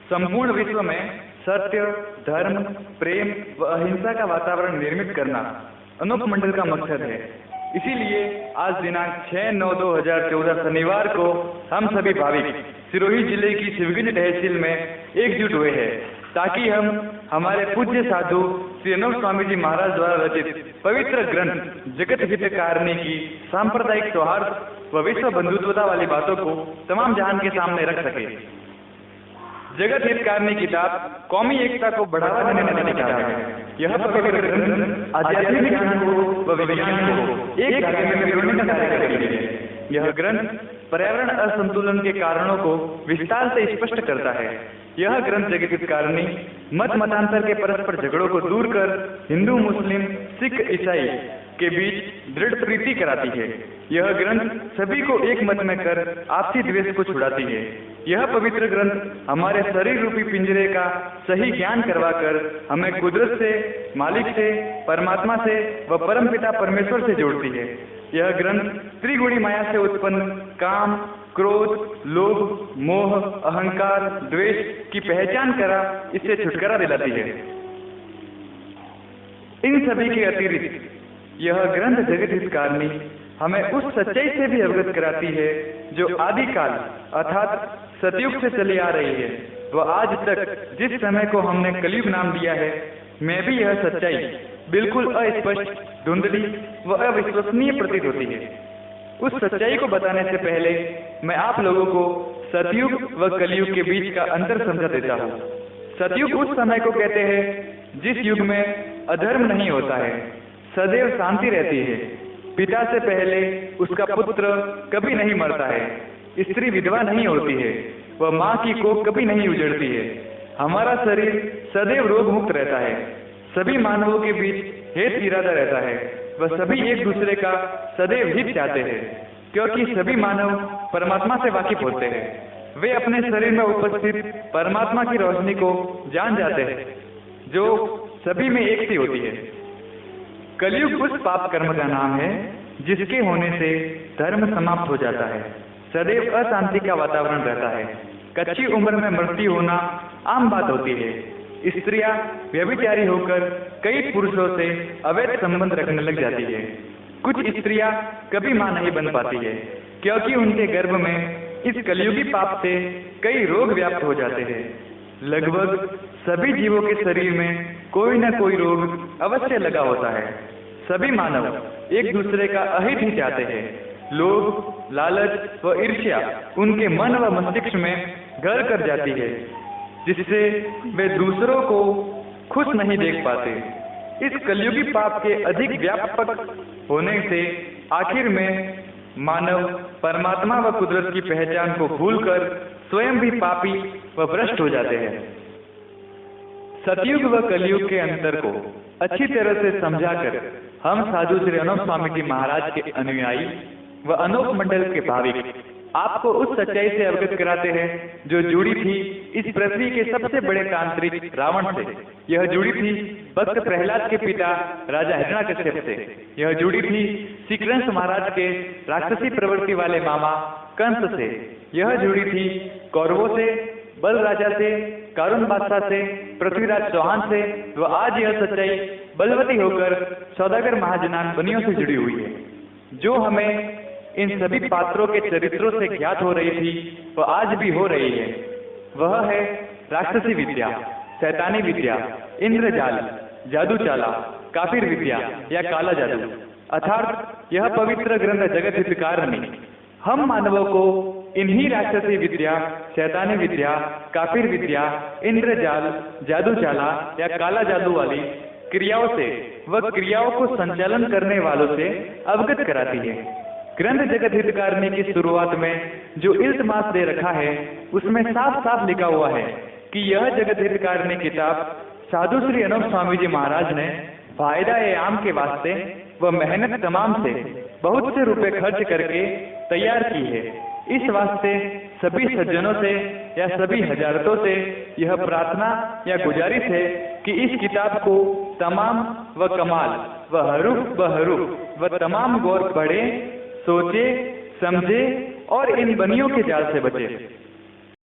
संपूर्ण विश्व में सत्य, धर्म, प्रेम व अहिंसा का वातावरण निर्मित करना अनोप मंडल का मकसद है। इसीलिए आज दिनांक 6/9/2014 शनिवार को हम सभी भाविक सिरोही जिले की शिवगंज तहसील में एकजुट हुए हैं ताकि हम हमारे पूज्य साधु श्री अनूप स्वामी जी महाराज द्वारा रचित पवित्र ग्रंथ जगत हितकारिणी की सांप्रदायिक सौहार्द व विश्व बंधुत्वता वाली बातों को तमाम जहान के सामने रख सके। जगत हितकारिणी किताब कौमी एकता को बढ़ावा देने वाली किताब है। यह पवित्र ग्रंथ आध्यात्मिक ज्ञान को व विज्ञान को एक धागे में पिरोने का कार्य करती है। यह ग्रंथ पर्यावरण असंतुलन के कारणों को विस्तार से स्पष्ट करता है। यह ग्रंथ जगत हितकारिणी मत मतांतर के परस्पर झगड़ों को दूर कर हिंदू, मुस्लिम, सिख, ईसाई के बीच दृढ़ प्रीति कराती है। यह ग्रंथ सभी को एक मत में कर आपसी द्वेष को छुड़ाती है। यह पवित्र ग्रंथ हमारे शरीर रूपी पिंजरे का सही ज्ञान करवाकर हमें कुदरत से, मालिक से, परमात्मा से व परमपिता परमेश्वर से जोड़ती है। यह ग्रंथ त्रिगुणी माया से उत्पन्न काम, क्रोध, लोभ, मोह, अहंकार, द्वेष की पहचान करा इससे छुटकारा दिलाती है। इन सभी के अतिरिक्त यह ग्रंथ जगत हितकारिणी हमें उस सच्चाई से भी अवगत कराती है जो आदिकाल अर्थात सतयुग से चली आ रही है व आज तक जिस समय को हमने कलयुग नाम दिया है में भी यह सच्चाई बिल्कुल अस्पष्ट, धुंधली व अविश्वसनीय प्रतीत होती है। उस सच्चाई को बताने से पहले मैं आप लोगों को सतयुग व कलयुग के बीच का अंतर समझा देता हूँ। सतयुग उस समय को कहते हैं जिस युग में अधर्म नहीं होता है, सदैव शांति रहती है, पिता से पहले उसका पुत्र कभी नहीं मरता है, स्त्री विधवा नहीं होती है, वह माँ की कोख कभी नहीं उजड़ती है, हमारा शरीर सदैव रोग मुक्त रहता है, सभी मानवों के बीच हेत इरादा रहता है, वह सभी एक दूसरे का सदैव हित चाहते हैं क्योंकि सभी मानव परमात्मा से वाकिफ होते हैं। वे अपने शरीर में उपस्थित परमात्मा की रोशनी को जान जाते हैं जो सभी में एक सी होती है। कलयुग उस पाप कर्म का नाम है जिसके होने से धर्म समाप्त हो जाता है, सदैव अशांति का वातावरण रहता है, कच्ची उम्र में मृत्यु होना आम बात होती है, स्त्रियां व्यभिचारी होकर कई पुरुषों से अवैध संबंध रखने लग जाती है, कुछ स्त्रियां कभी मां नहीं बन पाती है क्योंकि उनके गर्भ में इस कलयुगी पाप से कई रोग व्याप्त हो जाते हैं। लगभग सभी जीवों के शरीर में कोई न कोई रोग अवश्य लगा होता है। सभी मानव एक दूसरे का अहित ही चाहते हैं। लोभ, लालच व ईर्ष्या उनके मन व मस्तिष्क में घर कर जाती है जिससे वे दूसरों को खुश नहीं देख पाते। इस कलयुगी पाप के अधिक व्यापक होने से आखिर में मानव परमात्मा व कुदरत की पहचान को भूलकर स्वयं भी पापी व भ्रष्ट हो जाते हैं। सतयुग व कलयुग के अंतर को अच्छी तरह से समझाकर हम साधु श्री अनूप स्वामी जी महाराज के अनुयायी व अनूप मंडल के भाविक आपको उस सच्चाई से अवगत कराते हैं जो जुड़ी थी इस पृथ्वी के सबसे बड़े तांत्रिक रावण से। यह जुड़ी थी भक्त प्रहलाद के पिता राजा हिरण्याकश्यप से। यह जुड़ी थी श्रीकृष्ण महाराज के राक्षसी प्रवृत्ति वाले मामा कंस से। यह जुड़ी थी कौरवों से, बल राजा से, कारुण बादशाह से, पृथ्वीराज चौहान से व आज यह सच्चाई बलवती होकर सौदागर महाजनान बनियों से जुड़ी हुई है। जो हमें इन सभी पात्रों के चरित्रों से ज्ञात हो रही थी वह आज भी हो रही है। वह है राक्षसी विद्या, शैतानी विद्या, इंद्रजाल, जादू चाला, काफिर विद्या या काला जादू अर्थात यह पवित्र ग्रंथ जगत हितकारिणी हम मानवों को इन्हीं राक्षसी विद्या, शैतानी विद्या, काफिर विद्या, इंद्रजाल, जादू चाला या काला जादू वाली क्रियाओं से व क्रियाओं को संचालन करने वालों से अवगत कराती है। ग्रंथ जगत हितकारिणी की शुरुआत में जो इल्तमास दे रखा है उसमें साफ साफ लिखा हुआ है कि यह जगत हितकारिणी किताब साधु श्री अनूप स्वामी जी महाराज ने फायदा ए आम के वास्ते व मेहनत तमाम से बहुत से रुपए खर्च करके तैयार की है। इस वास्ते सभी सज्जनों से या सभी हजारतों से यह प्रार्थना या गुजारिश है कि इस किताब को तमाम व कमाल व हरूफ व तमाम गौर पढ़े, सोचे, समझे और इन बनियों के जाल से बचे।